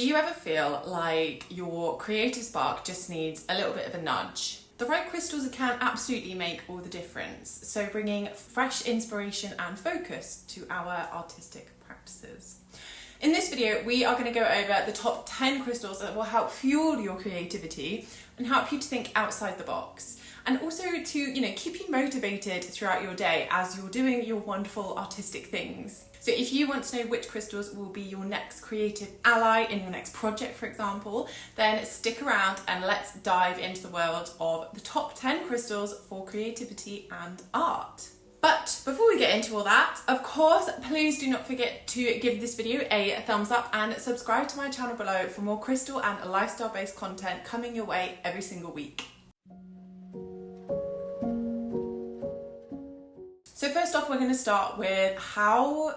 Do you ever feel like your creative spark just needs a little bit of a nudge? The right crystals can absolutely make all the difference. So bringing fresh inspiration and focus to our artistic practices. In this video, we are going to go over the top 10 crystals that will help fuel your creativity and help you to think outside the box. And also to, keep you motivated throughout your day as you're doing your wonderful artistic things. So if you want to know which crystals will be your next creative ally in your next project, for example, then stick around and let's dive into the world of the top 10 crystals for creativity and art. But before we get into all that, of course, please do not forget to give this video a thumbs up and subscribe to my channel below for more crystal and lifestyle-based content coming your way every single week. So first off, we're going to start with how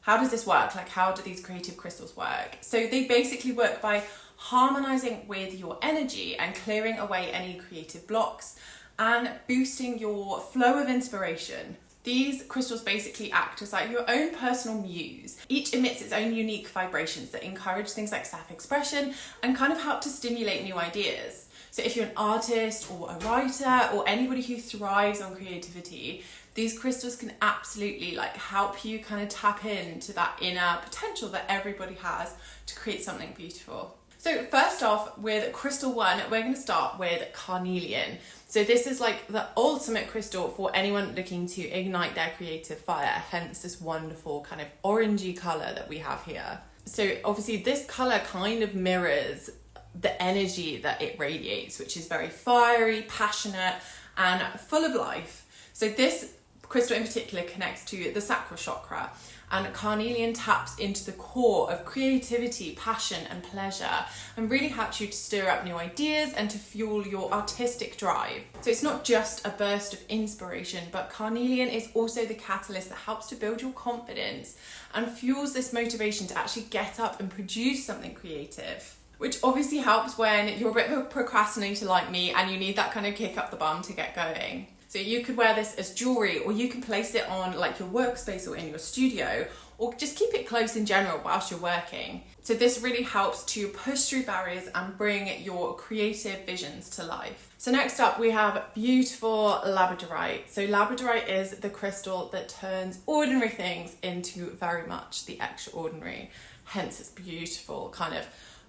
does this work? Like, how do these creative crystals work? So they basically work by harmonizing with your energy and clearing away any creative blocks and boosting your flow of inspiration. These crystals basically act as like your own personal muse. Each emits its own unique vibrations that encourage things like self-expression and kind of help to stimulate new ideas. So if you're an artist or a writer or anybody who thrives on creativity, these crystals can absolutely help you kind of tap into that inner potential that everybody has to create something beautiful. So first off, with crystal 1, we're going to start with carnelian. So this is like the ultimate crystal for anyone looking to ignite their creative fire, hence this wonderful kind of orangey colour that we have here. So obviously this colour kind of mirrors the energy that it radiates, which is very fiery, passionate and full of life. So this crystal in particular connects to the sacral chakra, and carnelian taps into the core of creativity, passion and pleasure, and really helps you to stir up new ideas and to fuel your artistic drive. So it's not just a burst of inspiration, but carnelian is also the catalyst that helps to build your confidence and fuels this motivation to actually get up and produce something creative, which obviously helps when you're a bit of a procrastinator like me and you need that kind of kick up the bum to get going. So you could wear this as jewelry, or you can place it on like your workspace or in your studio, or just keep it close in general whilst you're working. So this really helps to push through barriers and bring your creative visions to life. So next up we have beautiful labradorite. So labradorite is the crystal that turns ordinary things into very much the extraordinary. Hence its beautiful kind of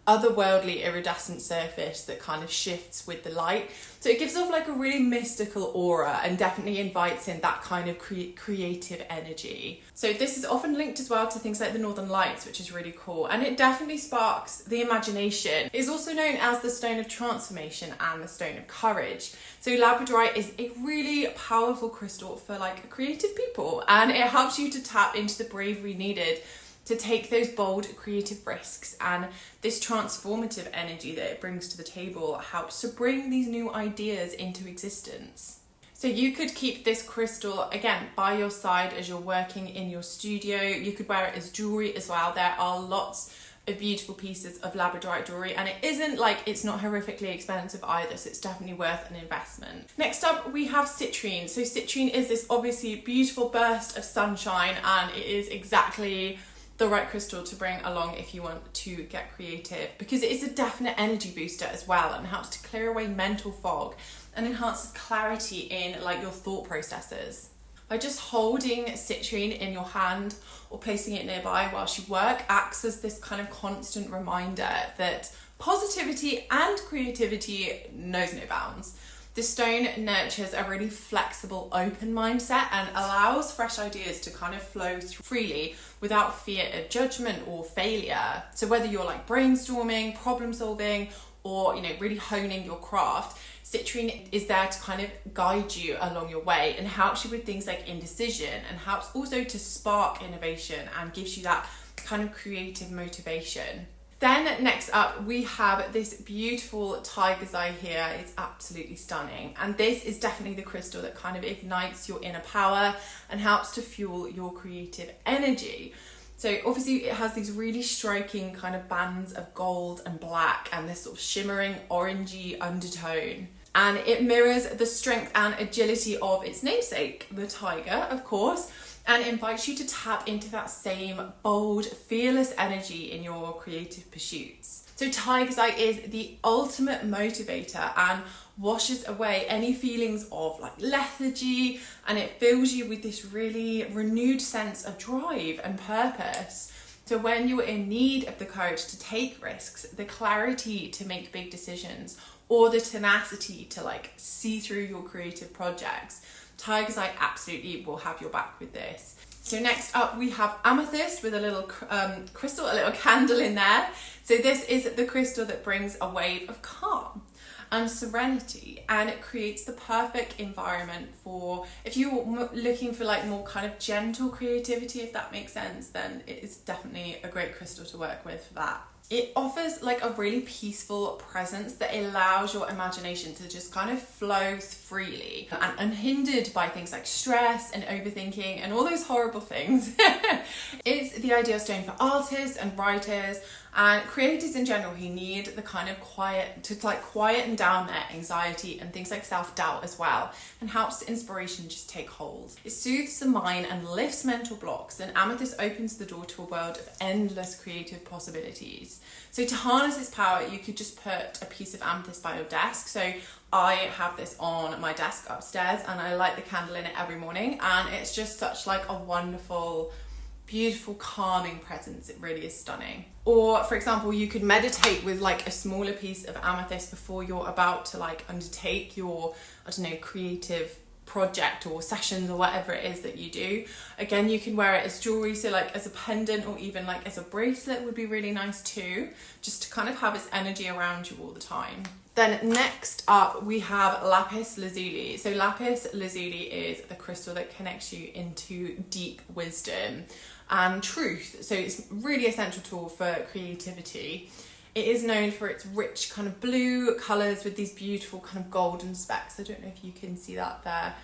otherworldly iridescent surface that kind of shifts with the light. So it gives off like a really mystical aura and definitely invites in that kind of creative energy. So this is often linked as well to things like the Northern Lights, which is really cool, and it definitely sparks the imagination. It's also known as the stone of transformation and the stone of courage. So labradorite is a really powerful crystal for like creative people, and it helps you to tap into the bravery needed to take those bold creative risks, and this transformative energy that it brings to the table helps to bring these new ideas into existence. So you could keep this crystal again by your side as you're working in your studio. You could wear it as jewelry as well. There are lots of beautiful pieces of labradorite jewelry, and it's not horrifically expensive either, so it's definitely worth an investment. Next up we have citrine. So citrine is this obviously beautiful burst of sunshine, and it is exactly the right crystal to bring along if you want to get creative, because it is a definite energy booster as well and helps to clear away mental fog and enhances clarity in like your thought processes. By just holding citrine in your hand or placing it nearby whilst you work acts as this kind of constant reminder that positivity and creativity knows no bounds. The stone nurtures a really flexible, open mindset and allows fresh ideas to kind of flow freely without fear of judgment or failure. So whether you're like brainstorming, problem solving, or really honing your craft, citrine is there to kind of guide you along your way and helps you with things like indecision, and helps also to spark innovation and gives you that kind of creative motivation. Then next up we have this beautiful tiger's eye here. It's absolutely stunning, and this is definitely the crystal that kind of ignites your inner power and helps to fuel your creative energy. So obviously it has these really striking kind of bands of gold and black and this sort of shimmering orangey undertone, and it mirrors the strength and agility of its namesake, the tiger, of course, and invites you to tap into that same bold, fearless energy in your creative pursuits. So Tiger's Eye is the ultimate motivator and washes away any feelings of like lethargy, and it fills you with this really renewed sense of drive and purpose. So when you're in need of the courage to take risks, the clarity to make big decisions, or the tenacity to like see through your creative projects, Tiger's Eye absolutely will have your back with this. So next up we have amethyst with a little crystal, a little candle in there. So this is the crystal that brings a wave of calm and serenity, and it creates the perfect environment for, if you're looking for like more kind of gentle creativity, if that makes sense, then it is definitely a great crystal to work with for that. It offers like a really peaceful presence that allows your imagination to just kind of flow freely and unhindered by things like stress and overthinking and all those horrible things. It's the ideal stone for artists and writers and creators in general who need the kind of quiet to like quieten down their anxiety and things like self-doubt as well, and helps inspiration just take hold. It soothes the mind and lifts mental blocks, and amethyst opens the door to a world of endless creative possibilities. So to harness its power, you could just put a piece of amethyst by your desk. So I have this on my desk upstairs, and I light the candle in it every morning, and it's just such like a wonderful, beautiful, calming presence. It really is stunning. Or for example, you could meditate with like a smaller piece of amethyst before you're about to like undertake your, I don't know, creative project or sessions or whatever it is that you do. Again, you can wear it as jewelry, so like as a pendant or even like as a bracelet would be really nice too, just to kind of have its energy around you all the time. Then next up we have lapis lazuli. So lapis lazuli is the crystal that connects you into deep wisdom and truth. So it's really essential tool for creativity. It is known for its rich kind of blue colours with these beautiful kind of golden specks. I don't know if you can see that there.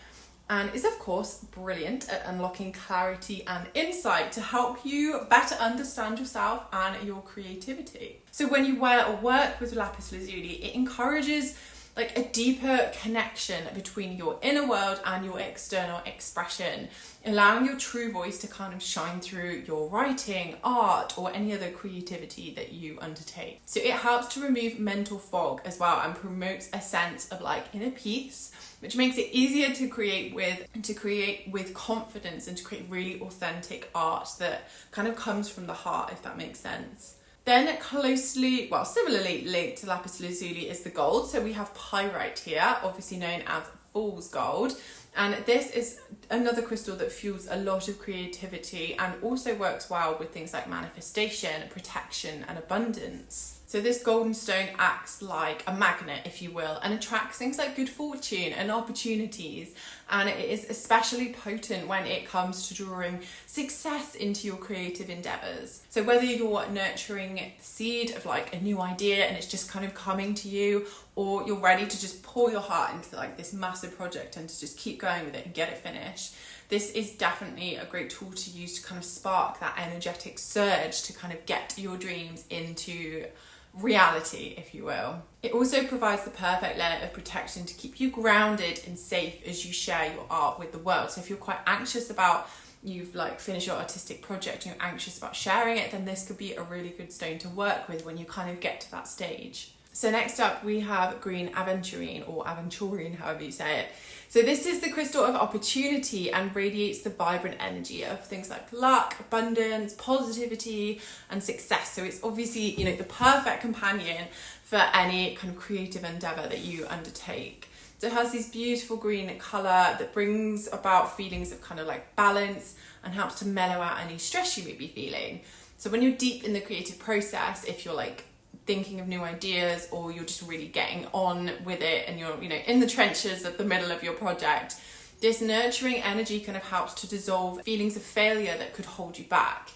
And is of course brilliant at unlocking clarity and insight to help you better understand yourself and your creativity. So when you wear or work with lapis lazuli, it encourages like a deeper connection between your inner world and your external expression, allowing your true voice to kind of shine through your writing, art, or any other creativity that you undertake. So it helps to remove mental fog as well and promotes a sense of like inner peace, which makes it easier to create with confidence and to create really authentic art that kind of comes from the heart, if that makes sense. Then similarly linked to lapis lazuli is the gold. So we have pyrite here, obviously known as fool's gold. And this is another crystal that fuels a lot of creativity and also works well with things like manifestation, protection, and abundance. So this golden stone acts like a magnet, if you will, and attracts things like good fortune and opportunities. And it is especially potent when it comes to drawing success into your creative endeavours. So whether you're nurturing the seed of like a new idea and it's just kind of coming to you, or you're ready to just pour your heart into like this massive project and to just keep going with it and get it finished, this is definitely a great tool to use to kind of spark that energetic surge to kind of get your dreams into reality, if you will. It also provides the perfect layer of protection to keep you grounded and safe as you share your art with the world. So if you're quite anxious about, you've like finished your artistic project and you're anxious about sharing it, then this could be a really good stone to work with when you kind of get to that stage. So next up we have green aventurine, or aventurine, however you say it. So this is the crystal of opportunity and radiates the vibrant energy of things like luck, abundance, positivity, and success. So it's obviously, you know, the perfect companion for any kind of creative endeavour that you undertake. So it has this beautiful green colour that brings about feelings of kind of like balance and helps to mellow out any stress you may be feeling. So when you're deep in the creative process, if you're like thinking of new ideas, or you're just really getting on with it and you're, you know, in the trenches at the middle of your project, this nurturing energy kind of helps to dissolve feelings of failure that could hold you back.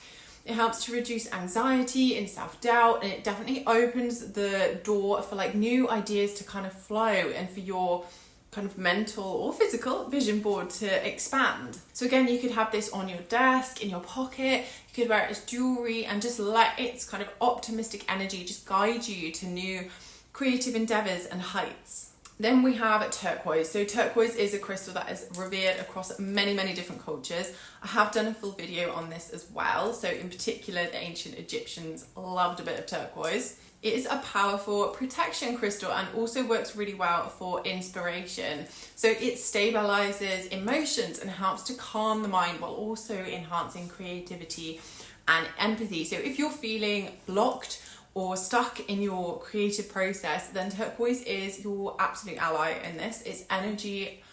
It helps to reduce anxiety and self-doubt, and it definitely opens the door for like new ideas to kind of flow and for your kind of mental or physical vision board to expand. So again, you could have this on your desk, in your pocket, you could wear it as jewelry and just let its kind of optimistic energy just guide you to new creative endeavours and heights. Then we have turquoise. So turquoise is a crystal that is revered across many, many different cultures. I have done a full video on this as well. So in particular, the ancient Egyptians loved a bit of turquoise. It is a powerful protection crystal and also works really well for inspiration. So it stabilizes emotions and helps to calm the mind while also enhancing creativity and empathy. So if you're feeling blocked or stuck in your creative process, then turquoise is your absolute ally in this. Its energy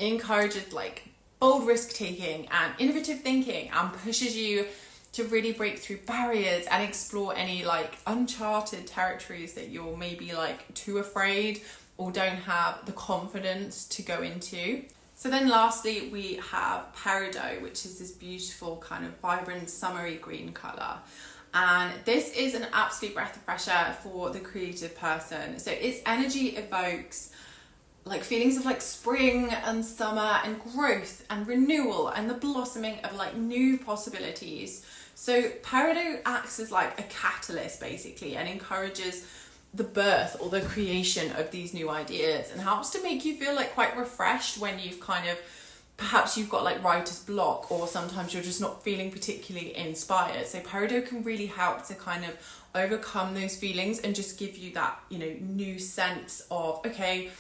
encourages like bold risk taking and innovative thinking and pushes you to really break through barriers and explore any like uncharted territories that you're maybe like too afraid or don't have the confidence to go into. So then lastly, we have peridot, which is this beautiful kind of vibrant summery green colour. And this is an absolute breath of fresh air for the creative person. So its energy evokes like feelings of like spring and summer and growth and renewal and the blossoming of like new possibilities. So peridot acts as like a catalyst basically and encourages the birth or the creation of these new ideas and helps to make you feel like quite refreshed when you've kind of, perhaps you've got like writer's block or sometimes you're just not feeling particularly inspired. So peridot can really help to kind of overcome those feelings and just give you that, you know, new sense of, okay,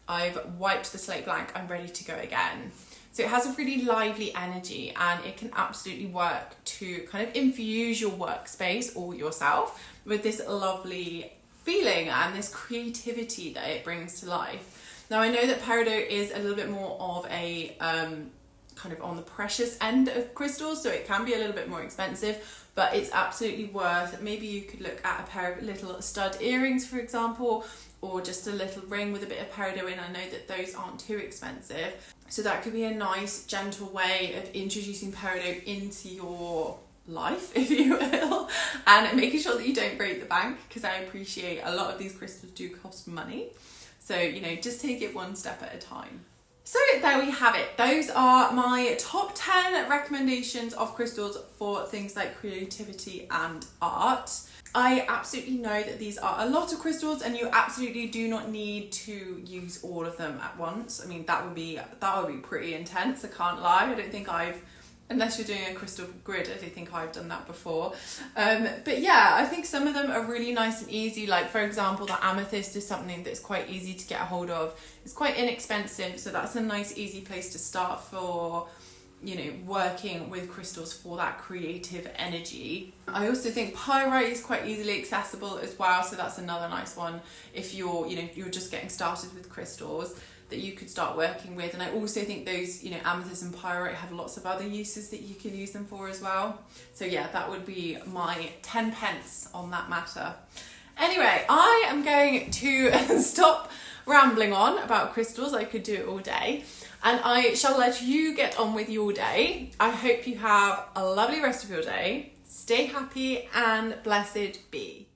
I've wiped the slate blank, I'm ready to go again. So it has a really lively energy and it can absolutely work to kind of infuse your workspace or yourself with this lovely feeling and this creativity that it brings to life. Now I know that peridot is a little bit more of a kind of on the precious end of crystals, so it can be a little bit more expensive, but it's absolutely worth. Maybe you could look at a pair of little stud earrings, for example, or just a little ring with a bit of peridot in. I know that those aren't too expensive. So that could be a nice, gentle way of introducing peridot into your life, if you will, and making sure that you don't break the bank, because I appreciate a lot of these crystals do cost money. So, you know, just take it one step at a time. So there we have it. Those are my top 10 recommendations of crystals for things like creativity and art. I absolutely know that these are a lot of crystals and you absolutely do not need to use all of them at once. I mean, that would be pretty intense, I can't lie. I don't think unless you're doing a crystal grid, I don't think I've done that before. But yeah, I think some of them are really nice and easy. Like for example, the amethyst is something that's quite easy to get a hold of. It's quite inexpensive, so that's a nice easy place to start for, you know, working with crystals for that creative energy. I also think pyrite is quite easily accessible as well, so that's another nice one if you're just getting started with crystals that you could start working with. And I also think those, you know, amethyst and pyrite have lots of other uses that you can use them for as well. So yeah, that would be my 10 pence on that matter. Anyway, I am going to stop rambling on about crystals. I could do it all day. And I shall let you get on with your day. I hope you have a lovely rest of your day. Stay happy and blessed be.